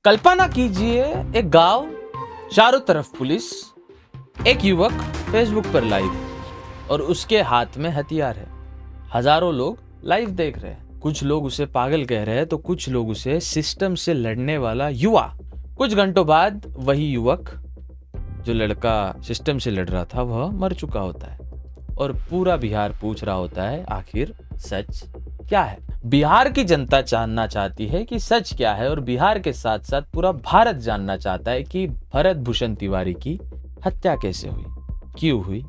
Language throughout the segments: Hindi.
कल्पना कीजिए एक गांव, चारों तरफ पुलिस, एक युवक फेसबुक पर लाइव और उसके हाथ में हथियार है। हजारों लोग लाइव देख रहे हैं। कुछ लोग उसे पागल कह रहे हैं तो कुछ लोग उसे सिस्टम से लड़ने वाला युवा। कुछ घंटों बाद वही युवक, जो लड़का सिस्टम से लड़ रहा था, वह मर चुका होता है और पूरा बिहार पूछ रहा होता है आखिर सच क्या है। बिहार की जनता जानना चाहती है कि सच क्या है और बिहार के साथ साथ पूरा भारत जानना चाहता है कि भरत भूषण तिवारी की हत्या कैसे हुई, क्यों हुई,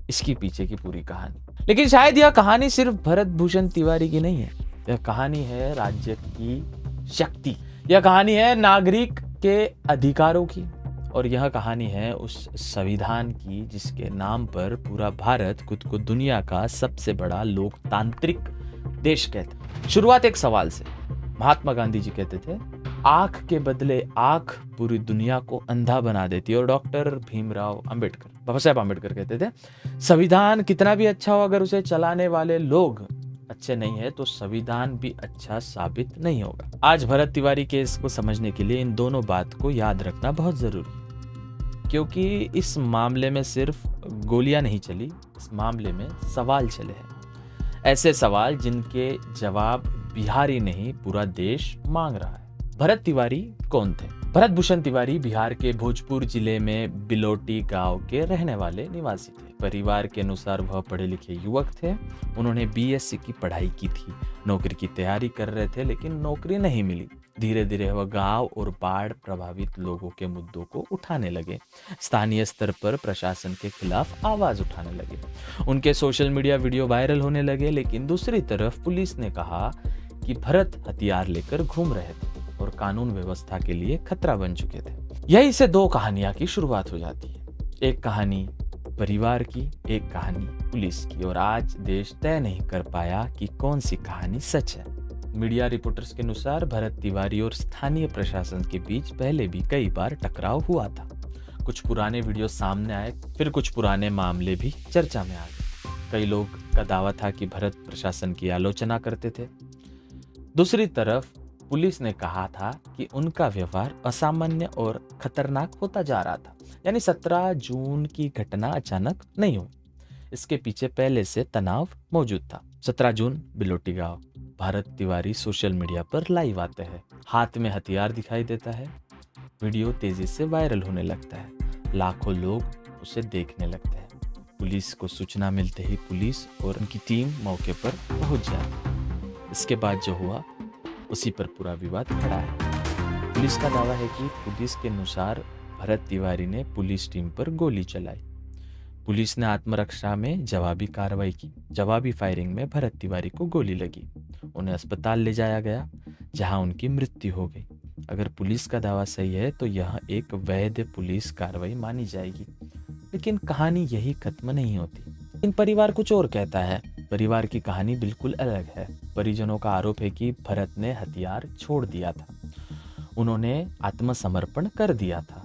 इसकी पीछे की पूरी कहानी। लेकिन शायद यह कहानी सिर्फ भरत भूषण तिवारी की नहीं है। यह कहानी है राज्य की शक्ति, यह कहानी है नागरिक के अधिकारों की और यह कहानी है उस संविधान की जिसके नाम पर पूरा भारत खुद को दुनिया का सबसे बड़ा लोकतांत्रिक देश कहता है। शुरुआत एक सवाल से। महात्मा गांधी जी कहते थे, आंख के बदले आंख पूरी दुनिया को अंधा बना देती है। और डॉक्टर भीमराव अंबेडकर, बाबा साहेब अंबेडकर कहते थे, संविधान कितना भी अच्छा हो, अगर उसे चलाने वाले लोग अच्छे नहीं है तो संविधान भी अच्छा साबित नहीं होगा। आज भरत तिवारी केस को समझने के लिए इन दोनों बात को याद रखना बहुत जरूरी, क्योंकि इस मामले में सिर्फ गोलियां नहीं चली, इस मामले में सवाल चले हैं। ऐसे सवाल जिनके जवाब बिहार ही नहीं पूरा देश मांग रहा है। भरत तिवारी कौन थे? भरत भूषण तिवारी बिहार के भोजपुर जिले में बिलोटी गांव के रहने वाले निवासी थे। परिवार के अनुसार वह पढ़े लिखे युवक थे। उन्होंने बीएससी की पढ़ाई की थी, नौकरी की तैयारी कर रहे थे, लेकिन नौकरी नहीं मिली। धीरे धीरे वह गांव और बाढ़ प्रभावित लोगों के मुद्दों को उठाने लगे। स्थानीय स्तर पर प्रशासन के खिलाफ आवाज उठाने लगे। उनके सोशल मीडिया वीडियो वायरल होने लगे। लेकिन दूसरी तरफ पुलिस ने कहा कि भरत हथियार लेकर घूम रहे थे और कानून व्यवस्था के लिए खतरा बन चुके थे। यही से दो कहानियां की शुरुआत हो जाती है। एक कहानी परिवार की, एक कहानी पुलिस की। और आज देश तय नहीं कर पाया कि कौन सी कहानी सच है। मीडिया रिपोर्टर्स के अनुसार भरत तिवारी और स्थानीय प्रशासन के बीच पहले भी कई बार टकराव हुआ था। कुछ पुराने वीडियो सामने आए, फिर कुछ पुराने मामले भी चर्चा में आ गए। कई लोग का दावा था कि भरत प्रशासन की आलोचना करते थे। दूसरी तरफ पुलिस ने कहा था कि उनका व्यवहार असामान्य और खतरनाक होता जा रहा था। यानी 17 जून की घटना अचानक नहीं हुई, इसके पीछे पहले से तनाव मौजूद था। 17 जून, बिलोटी गांव। भरत तिवारी सोशल मीडिया पर लाइव आते हैं, हाथ में हथियार दिखाई देता है। वीडियो तेजी से वायरल होने लगता है, लाखों लोग उसे देखने लगते हैं। पुलिस को सूचना मिलते ही पुलिस और उनकी टीम मौके पर पहुंच जाती। इसके बाद जो हुआ उसी पर पूरा विवाद खड़ा है। पुलिस का दावा है कि पुलिस के अनुसार भरत तिवारी ने पुलिस टीम पर गोली चलाई। पुलिस ने आत्मरक्षा में जवाबी कार्रवाई की। जवाबी फायरिंग में भरत तिवारी को गोली लगी। उन्हें अस्पताल ले जाया गया, जहां उनकी मृत्यु हो गई। अगर पुलिस का दावा सही है तो यह एक वैध पुलिस कार्रवाई मानी जाएगी। लेकिन कहानी यही खत्म नहीं होती। इन परिवार कुछ और कहता है। परिवार की कहानी बिल्कुल अलग है। परिजनों का आरोप है कि भरत ने हथियार छोड़ दिया था, उन्होंने आत्मसमर्पण कर दिया था,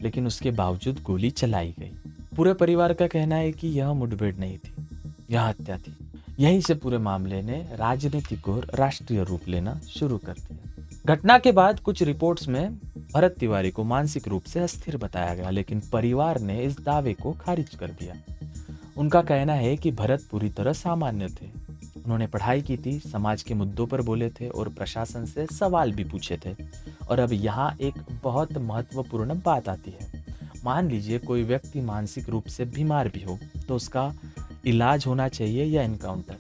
लेकिन उसके बावजूद गोली चलाई गई। पूरे परिवार का कहना है कि यह मुठभेड़ नहीं थी, यह हत्या थी। यहीं से पूरे मामले ने राजनीतिक और राष्ट्रीय रूप लेना शुरू कर दिया। घटना के बाद कुछ रिपोर्ट्स में भरत तिवारी को मानसिक रूप से अस्थिर बताया गया, लेकिन परिवार ने इस दावे को खारिज कर दिया। उनका कहना है कि भरत पूरी तरह सामान्य थे। उन्होंने पढ़ाई की थी, समाज के मुद्दों पर बोले थे और प्रशासन से सवाल भी पूछे थे। और अब यहाँ एक बहुत महत्वपूर्ण बात आती है। मान लीजिए कोई व्यक्ति मानसिक रूप से बीमार भी हो तो उसका इलाज होना चाहिए या एनकाउंटर?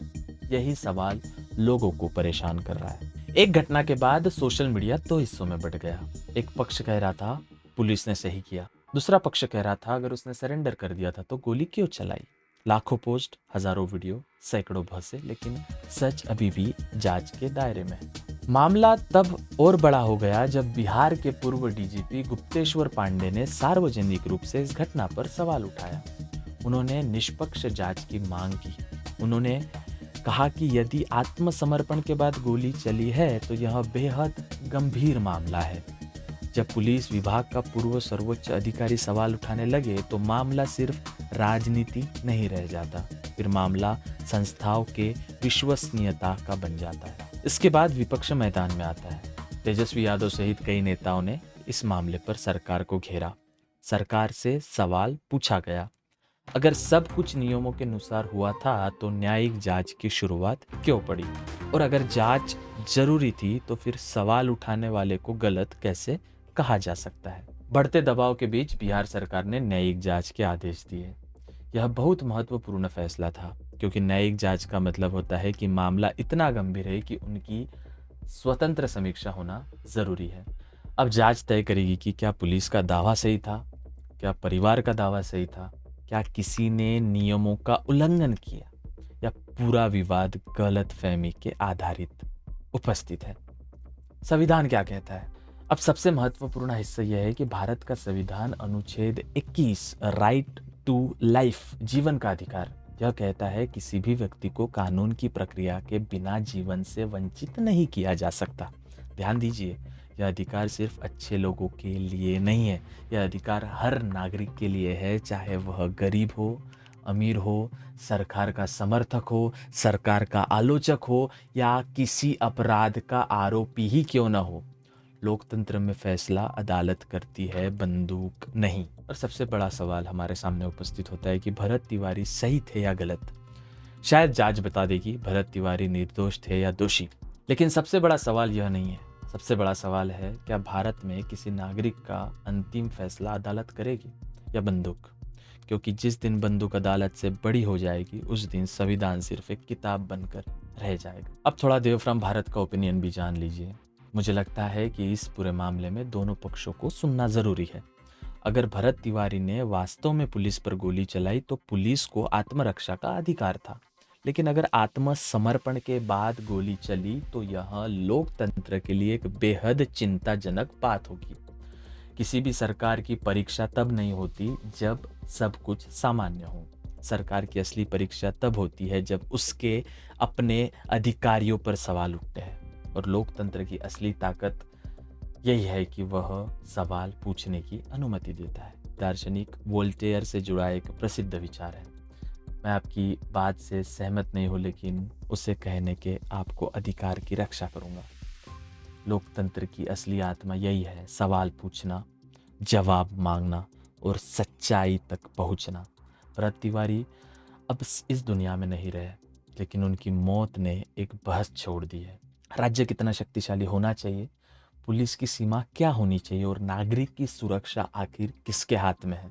यही सवाल लोगों को परेशान कर रहा है। एक घटना के बाद सोशल मीडिया दो हिस्सों में बट गया। एक पक्ष कह रहा था पुलिस ने सही किया, दूसरा पक्ष कह रहा था अगर उसने सरेंडर कर दिया था तो गोली क्यों चलाई। लाखों पोस्ट, हजारों वीडियो, सैकड़ों बहसें, लेकिन सच अभी भी जांच के दायरे में है। मामला तब और बड़ा हो गया जब बिहार के पूर्व डीजीपी गुप्तेश्वर पांडे ने सार्वजनिक रूप से इस घटना पर सवाल उठाया। उन्होंने निष्पक्ष जांच की मांग की। उन्होंने कहा कि यदि आत्मसमर्पण के बाद गोली चली है तो यह बेहद गंभीर मामला है। जब पुलिस विभाग का पूर्व सर्वोच्च अधिकारी सवाल उठाने लगे तो मामला सिर्फ राजनीति नहीं रह जाता, फिर मामला संस्थाओं के विश्वसनीयता का बन जाता है। इसके बाद विपक्ष मैदान में आता है। तेजस्वी यादव सहित कई नेताओं ने इस मामले पर सरकार को घेरा। सरकार से सवाल पूछा गया, अगर सब कुछ नियमों के अनुसार हुआ था तो न्यायिक जांच की शुरुआत क्यों पड़ी? और अगर जांच जरूरी थी तो फिर सवाल उठाने वाले को गलत कैसे कहा जा सकता है? बढ़ते दबाव के बीच बिहार सरकार ने न्यायिक जांच के आदेश दिए। यह बहुत महत्वपूर्ण फैसला था, क्योंकि न्यायिक जांच का मतलब होता है कि मामला इतना गंभीर है कि उनकी स्वतंत्र समीक्षा होना जरूरी है। अब जांच तय करेगी कि क्या पुलिस का दावा सही था, क्या परिवार का दावा सही था, क्या किसी ने नियमों का उल्लंघन किया, या पूरा विवाद गलत फहमी के आधारित उपस्थित है। संविधान क्या कहता है? अब सबसे महत्वपूर्ण हिस्सा यह है कि भारत का संविधान अनुच्छेद 21 राइट टू लाइफ, जीवन का अधिकार, यह कहता है किसी भी व्यक्ति को कानून की प्रक्रिया के बिना जीवन से वंचित नहीं किया जा सकता। ध्यान दीजिए, यह अधिकार सिर्फ अच्छे लोगों के लिए नहीं है, यह अधिकार हर नागरिक के लिए है, चाहे वह गरीब हो, अमीर हो, सरकार का समर्थक हो, सरकार का आलोचक हो, या किसी अपराध का आरोपी ही क्यों न हो। लोकतंत्र में फैसला अदालत करती है, बंदूक नहीं। और सबसे बड़ा सवाल हमारे सामने उपस्थित होता है कि भरत तिवारी सही थे या गलत। शायद जांच बता देगी भरत तिवारी निर्दोष थे या दोषी, लेकिन सबसे बड़ा सवाल यह नहीं है। सबसे बड़ा सवाल है, क्या भारत में किसी नागरिक का अंतिम फैसला अदालत करेगी या बंदूक? क्योंकि जिस दिन बंदूक अदालत से बड़ी हो जाएगी, उस दिन संविधान सिर्फ एक किताब बनकर रह जाएगा। अब थोड़ा देव फ्रॉम भारत का ओपिनियन भी जान लीजिए। मुझे लगता है कि इस पूरे मामले में दोनों पक्षों को सुनना जरूरी है। अगर भरत तिवारी ने वास्तव में पुलिस पर गोली चलाई तो पुलिस को आत्मरक्षा का अधिकार था, लेकिन अगर आत्मसमर्पण के बाद गोली चली तो यह लोकतंत्र के लिए एक बेहद चिंताजनक बात होगी। किसी भी सरकार की परीक्षा तब नहीं होती जब सब कुछ सामान्य हो। सरकार की असली परीक्षा तब होती है जब उसके अपने अधिकारियों पर सवाल उठते हैं, और लोकतंत्र की असली ताकत यही है कि वह सवाल पूछने की अनुमति देता है। दार्शनिक वोल्टेयर से जुड़ा एक प्रसिद्ध विचार है। मैं आपकी बात से सहमत नहीं हूँ, लेकिन उसे कहने के आपको अधिकार की रक्षा करूँगा। लोकतंत्र की असली आत्मा यही है, सवाल पूछना, जवाब मांगना और सच्चाई तक पहुँचना। भरत तिवारी अब इस दुनिया में नहीं रहे, लेकिन उनकी मौत ने एक बहस छोड़ दी है। राज्य कितना शक्तिशाली होना चाहिए, पुलिस की सीमा क्या होनी चाहिए, और नागरिक की सुरक्षा आखिर किसके हाथ में है?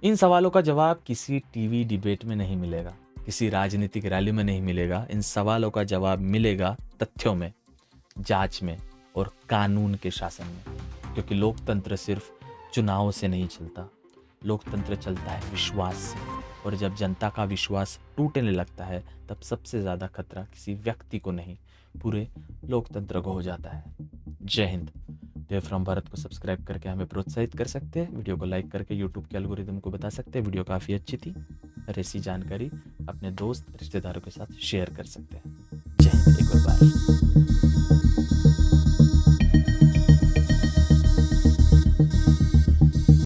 इन सवालों का जवाब किसी टीवी डिबेट में नहीं मिलेगा, किसी राजनीतिक रैली में नहीं मिलेगा। इन सवालों का जवाब मिलेगा तथ्यों में, जांच में और कानून के शासन में। क्योंकि लोकतंत्र सिर्फ चुनाव से नहीं चलता, लोकतंत्र चलता है विश्वास से, और जब जनता का विश्वास टूटने लगता है तब सबसे ज़्यादा खतरा किसी व्यक्ति को नहीं, पूरे लोकतंत्र को हो जाता है। जय हिंद। देव फ्रॉम भारत को सब्सक्राइब करके हमें प्रोत्साहित कर सकते हैं, वीडियो को लाइक करके यूट्यूब के एल्गोरिदम को बता सकते हैं वीडियो काफ़ी अच्छी थी, और ऐसी जानकारी अपने दोस्त रिश्तेदारों के साथ शेयर कर सकते हैं। जय हिंद एक और बार।